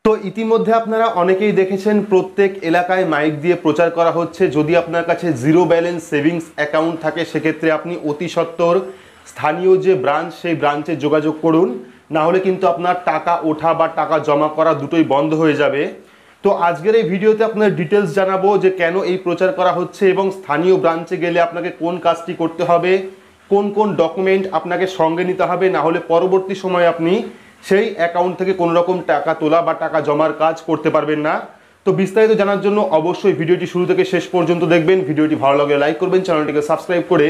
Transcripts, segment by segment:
তো ইতিমধ্যে আপনারা অনেকেই দেখেছেন প্রত্যেক এলাকায় মাইক দিয়ে প্রচার করা হচ্ছে, যদি আপনার কাছে জিরো ব্যালেন্স সেভিংস অ্যাকাউন্ট থাকে সেক্ষেত্রে আপনি অতি সত্বর স্থানীয় যে ব্রাঞ্চ সেই ব্রাঞ্চে যোগাযোগ করুন, না হলে কিন্তু আপনার টাকা ওঠা বা টাকা জমা করা দুটোই বন্ধ হয়ে যাবে। তো আজকের এই ভিডিওতে আপনার ডিটেলস জানাবো যে কেন এই প্রচার করা হচ্ছে এবং স্থানীয় ব্রাঞ্চে গেলে আপনাকে কোন কাজটি করতে হবে, কোন কোন ডকুমেন্ট আপনাকে সঙ্গে নিতে হবে, না হলে পরবর্তী সময়ে আপনি সেই অ্যাকাউন্ট থেকে কোনো রকম টাকা তোলা বা টাকা জমার কাজ করতে পারবেন না। তো বিস্তারিত জানার জন্য অবশ্যই ভিডিওটি শুরু থেকে শেষ পর্যন্ত দেখবেন। ভিডিওটি ভালো লাগলে লাইক করবেন, চ্যানেলটিকে সাবস্ক্রাইব করে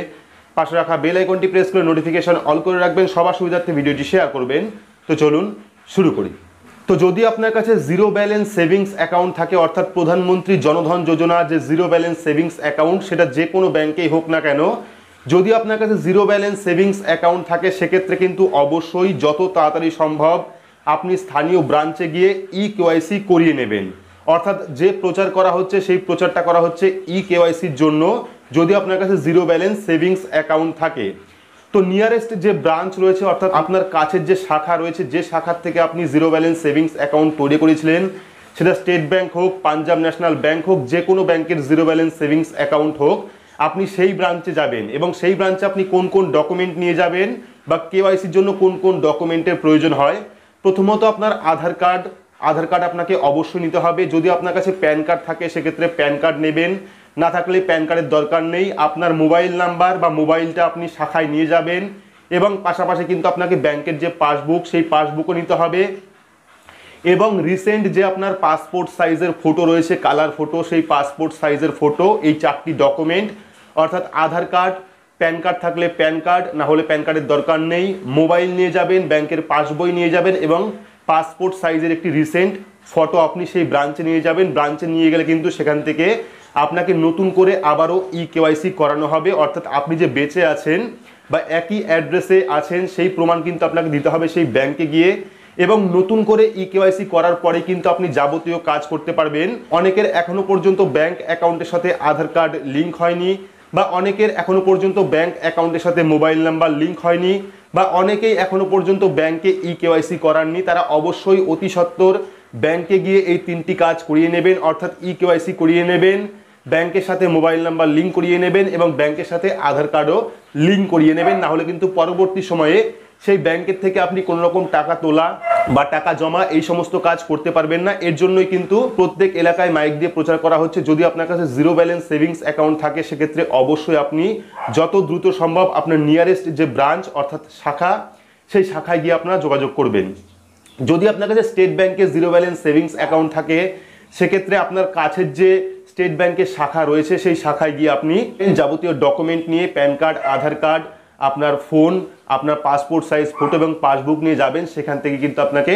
পাশে রাখা বেল আইকনটি প্রেস করে নোটিফিকেশন অল করে রাখবেন, সবার সুবিধার্থে ভিডিওটি শেয়ার করবেন। তো চলুন শুরু করি। তো যদি আপনার কাছে জিরো ব্যালেন্স সেভিংস অ্যাকাউন্ট থাকে, অর্থাৎ প্রধানমন্ত্রী জনধন যোজনা যে জিরো ব্যালেন্স সেভিংস অ্যাকাউন্ট, সেটা যে কোনো ব্যাংকেই হোক না কেন, যদি আপনার কাছে জিরো ব্যালেন্স সেভিংস অ্যাকাউন্ট থাকে সেক্ষেত্রে কিন্তু অবশ্যই যত তাড়াতাড়ি সম্ভব আপনি স্থানীয় ব্রাঞ্চে গিয়ে কেওয়াইসি করিয়ে নেবেন। অর্থাৎ যে প্রচার করা হচ্ছে সেই প্রচারটা করা হচ্ছে কেওয়াইসির জন্য, যদি আপনার কাছে জিরো ব্যালেন্স সেভিংস অ্যাকাউন্ট থাকে। তো নিয়ারেস্ট যে ব্রাঞ্চ রয়েছে, অর্থাৎ আপনার কাছের যে শাখা রয়েছে, যে শাখার থেকে আপনি জিরো ব্যালেন্স সেভিংস অ্যাকাউন্ট তৈরি করেছিলেন, সেটা স্টেট ব্যাংক হোক, পাঞ্জাব ন্যাশনাল ব্যাংক হোক, যে কোনো ব্যাংকের জিরো ব্যালেন্স সেভিংস অ্যাকাউন্ট হোক, আপনি সেই ব্রাঞ্চে যাবেন এবং সেই ব্রাঞ্চে আপনি কোন কোন ডকুমেন্ট নিয়ে যাবেন বা কেওয়াইসির জন্য কোন কোন ডকুমেন্টের প্রয়োজন হয়। প্রথমত আপনার আধার কার্ড আপনাকে অবশ্যই নিতে হবে। যদি আপনার কাছে প্যান কার্ড থাকে সেক্ষেত্রে প্যান কার্ড নেবেন, না থাকলে প্যান কার্ডের দরকার নেই। আপনার মোবাইল নাম্বার বা মোবাইলটা আপনি শাখায় নিয়ে যাবেন এবং পাশাপাশি কিন্তু আপনাকে ব্যাংকের যে পাসবুক সেই পাসবুকও নিতে হবে এবং রিসেন্ট যে আপনার পাসপোর্ট সাইজের ফটো রয়েছে, কালার ফটো, সেই পাসপোর্ট সাইজের ফটো, এই 4টি ডকুমেন্ট অর্থাৎ আধার কার্ড, প্যান কার্ড থাকলে প্যান কার্ড, না হলে প্যান কার্ডের দরকার নেই, মোবাইল নিয়ে যাবেন, ব্যাংকের পাসবই নিয়ে যাবেন এবং পাসপোর্ট সাইজের একটি রিসেন্ট ফটো আপনি সেই ব্রাঞ্চে নিয়ে যাবেন। ব্রাঞ্চে নিয়ে গেলে কিন্তু সেখান থেকে আপনাকে নতুন করে আবারও কেওয়াইসি করানো হবে, অর্থাৎ আপনি যে বেঁচে আছেন বা একই অ্যাড্রেসে আছেন সেই প্রমাণ কিন্তু আপনাকে দিতে হবে সেই ব্যাংকে গিয়ে, এবং নতুন করে কেওয়াইসি করার পরে কিন্তু আপনি যাবতীয় কাজ করতে পারবেন। অনেকের এখনো পর্যন্ত ব্যাংক অ্যাকাউন্টের সাথে আধার কার্ড লিঙ্ক হয়নি, বা অনেকের এখনো পর্যন্ত ব্যাংক অ্যাকাউন্টের সাথে মোবাইল নাম্বার লিঙ্ক হয়নি, বা অনেকেই এখনো পর্যন্ত ব্যাংকে কেওয়াইসি করাননি। তারা অবশ্যই অতি সত্বর ব্যাংকে গিয়ে এই 3টি কাজ করিয়ে নেবেন, অর্থাৎ কেওয়াইসি করিয়ে নেবেন, ব্যাংকের সাথে মোবাইল নাম্বার লিঙ্ক করিয়ে নেবেন এবং ব্যাংকের সাথে আধার কার্ডও লিঙ্ক করিয়ে নেবেন। না হলে কিন্তু পরবর্তী সময়ে সেই ব্যাংকের থেকে আপনি কোনো রকম টাকা তোলা বা টাকা জমা এই সমস্ত কাজ করতে পারবেন না। এর জন্যই কিন্তু প্রত্যেক এলাকায় মাইক দিয়ে প্রচার করা হচ্ছে, যদি আপনার কাছে জিরো ব্যালেন্স সেভিংস অ্যাকাউন্ট থাকে সেক্ষেত্রে অবশ্যই আপনি যত দ্রুত সম্ভব আপনার নিয়ারেস্ট যে ব্রাঞ্চ অর্থাৎ শাখা, সেই শাখায় গিয়ে আপনারা যোগাযোগ করবেন। যদি আপনার কাছে স্টেট ব্যাংকে জিরো ব্যালেন্স সেভিংস অ্যাকাউন্ট থাকে সেক্ষেত্রে আপনার কাছের যে স্টেট ব্যাংকের শাখা রয়েছে সেই শাখায় গিয়ে আপনি যাবতীয় ডকুমেন্ট নিয়ে প্যান কার্ড, আধার কার্ড, আপনার ফোন, আপনার পাসপোর্ট সাইজ ফটো এবং পাসবুক নিয়ে যাবেন। সেখান থেকে কিন্তু আপনাকে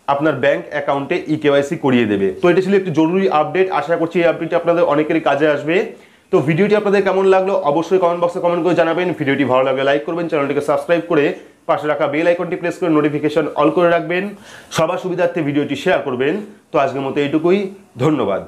আপনার ব্যাংক অ্যাকাউন্টে কেওয়াইসি করিয়ে দেবে। তো এটা ছিল একটি জরুরি আপডেট। আশা করছি এই আপডেটটি আপনাদের অনেকেরই কাজে আসবে। তো ভিডিওটি আপনাদের কেমন লাগলো অবশ্যই কমেন্ট বক্সে কমেন্ট করে জানাবেন। ভিডিওটি ভালো লাগলে লাইক করবেন, চ্যানেলটিকে সাবস্ক্রাইব করে পাশে রাখা বেল আইকনটি প্রেস করে নোটিফিকেশন অল করে রাখবেন, সবার সুবিধার্থে ভিডিওটি শেয়ার করবেন। তো আজকের মতো এইটুকুই, ধন্যবাদ।